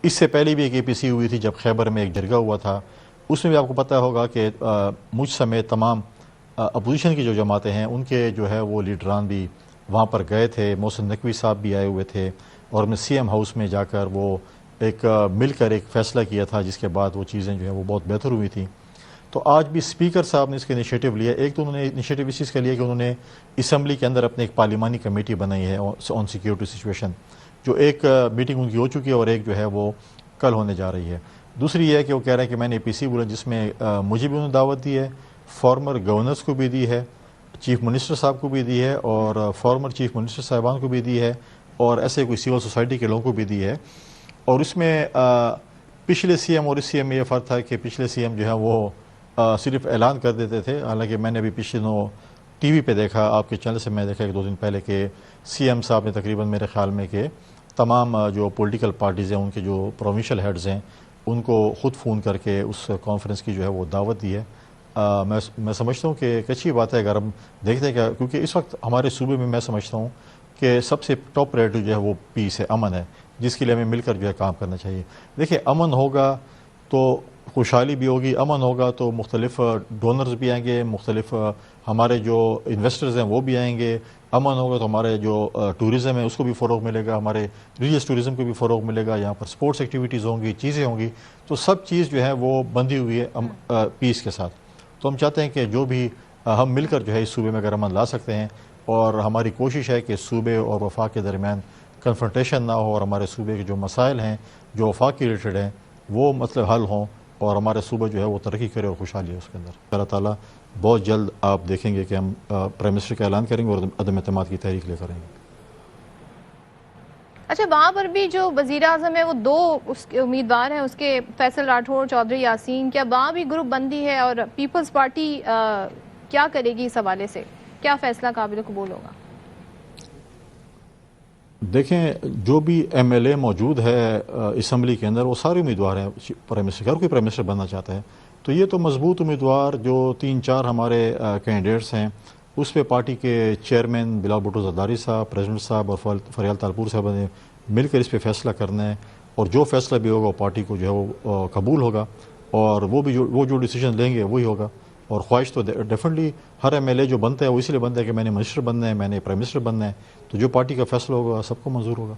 اس سے پہلے بھی ایک اے پی سی ہوئی تھی جب خیبر میں ایک جرگہ ہوا تھا، اس میں بھی آپ کو پتہ ہوگا کہ مجھ سمیت تمام اپوزیشن کی جو جماعتیں ہیں ان کے جو ہے وہ لیڈران بھی وہاں پر گئے تھے، محسن نقوی صاحب بھی آئے ہوئے تھے، اور میں سی ایم ہاؤس میں جا کر وہ ایک مل کر ایک فیصلہ کیا تھا، جس کے بعد وہ چیزیں جو ہیں وہ بہت بہتر ہوئی تھیں۔ تو آج بھی اسپیکر صاحب نے اس کا انیشیٹو لیا۔ ایک تو انہوں نے انیشیٹو اس چیز کا لیا کہ انہوں نے اسمبلی کے اندر اپنے ایک پارلیمانی کمیٹی بنائی ہے آن سیکیورٹی سچویشن، جو ایک میٹنگ ان کی ہو چکی ہے اور ایک جو ہے وہ کل ہونے جا رہی ہے۔ دوسری یہ ہے کہ وہ کہہ رہے ہیں کہ میں نے اے پی سی بولا، جس میں مجھے بھی انہوں نے دعوت دی ہے، فارمر گورنرز کو بھی دی ہے، چیف منسٹر صاحب کو بھی دی ہے، اور فارمر چیف منسٹر صاحبان کو بھی دی ہے، اور ایسے کوئی سول سوسائٹی کے لوگوں کو بھی دی ہے۔ اور اس میں پچھلے سی ایم اور اس سی ایم میں یہ فرق تھا کہ پچھلے سی ایم جو ہے وہ صرف اعلان کر دیتے تھے، حالانکہ میں نے ابھی پچھلے دنوں ٹی وی پہ دیکھا، آپ کے چینل سے میں دیکھا کہ 2 دن پہلے کہ سی ایم صاحب نے تقریباً میرے خیال میں کہ تمام جو پولیٹیکل پارٹیز ہیں ان کے جو پروونشل ہیڈز ہیں ان کو خود فون کر کے اس کانفرنس کی جو ہے وہ دعوت دی ہے۔ میں سمجھتا ہوں کہ ایک اچھی بات ہے اگر ہم دیکھتے ہیں کہ کیونکہ اس وقت ہمارے صوبے میں میں سمجھتا ہوں کہ سب سے ٹاپ پرائرٹی جو ہے وہ پیس ہے، امن ہے، جس کے لیے ہمیں مل کر جو ہے کام کرنا چاہیے۔ دیکھیں، امن ہوگا تو خوشحالی بھی ہوگی، امن ہوگا تو مختلف ڈونرز بھی آئیں گے، مختلف ہمارے جو انویسٹرز ہیں وہ بھی آئیں گے، امن ہوگا تو ہمارے جو ٹورزم ہے اس کو بھی فروغ ملے گا، ہمارے ریلیجس ٹورزم کو بھی فروغ ملے گا، یہاں پر سپورٹس ایکٹیویٹیز ہوں گی، چیزیں ہوں گی، تو سب چیز جو ہے وہ بندھی ہوئی ہے پیس کے ساتھ۔ تو ہم چاہتے ہیں کہ جو بھی ہم مل کر جو ہے اس صوبے میں اگر امن لا سکتے ہیں، اور ہماری کوشش ہے کہ صوبے اور وفاق کے درمیان کنفرنٹیشن نہ ہو، اور ہمارے صوبے کے جو مسائل ہیں جو وفاق کے ریلیٹڈ ہیں وہ مطلب حل ہوں، اور ہمارے صوبہ جو ہے وہ ترقی کرے اور خوشحالی ہے اس کے اندر۔ اللہ تعالیٰ بہت جلد آپ دیکھیں گے کہ ہم پرائم منسٹر کا اعلان کریں گے اور عدم اعتماد کی تحریک لے کریں گے۔ اچھا، وہاں پر بھی جو وزیر اعظم ہے وہ 2 اس کے امیدوار ہیں، اس کے فیصل راٹھور، چودھری یاسین، کیا وہاں بھی گروپ بندی ہے، اور پیپلز پارٹی کیا کرے گی اس حوالے سے؟ کیا فیصلہ قابل قبول ہوگا؟ دیکھیں، جو بھی ایم ایل اے موجود ہے اسمبلی کے اندر وہ سارے امیدوار ہیں پرائم منسٹر کے، ہر کوئی پرائم منسٹر بننا چاہتا ہے، تو یہ تو مضبوط امیدوار جو 3-4 ہمارے کینڈیڈیٹس ہیں اس پہ پارٹی کے چیئرمین بلال بھٹو زرداری صاحب، پریزیڈنٹ صاحب اور فریال تالپور صاحب نے مل کر اس پہ فیصلہ کرنا ہے، اور جو فیصلہ بھی ہوگا وہ پارٹی کو جو ہے وہ قبول ہوگا، اور وہ جو ڈیسیجن لیں گے وہی ہوگا۔ اور خواہش تو ڈیفینیٹلی ہر ایم ایل اے جو بنتا ہے وہ اس لیے بنتا ہے کہ میں نے منسٹر بننا ہے، میں نے پرائم منسٹر بننا ہے، تو جو پارٹی کا فیصلہ ہوگا سب کو منظور ہوگا۔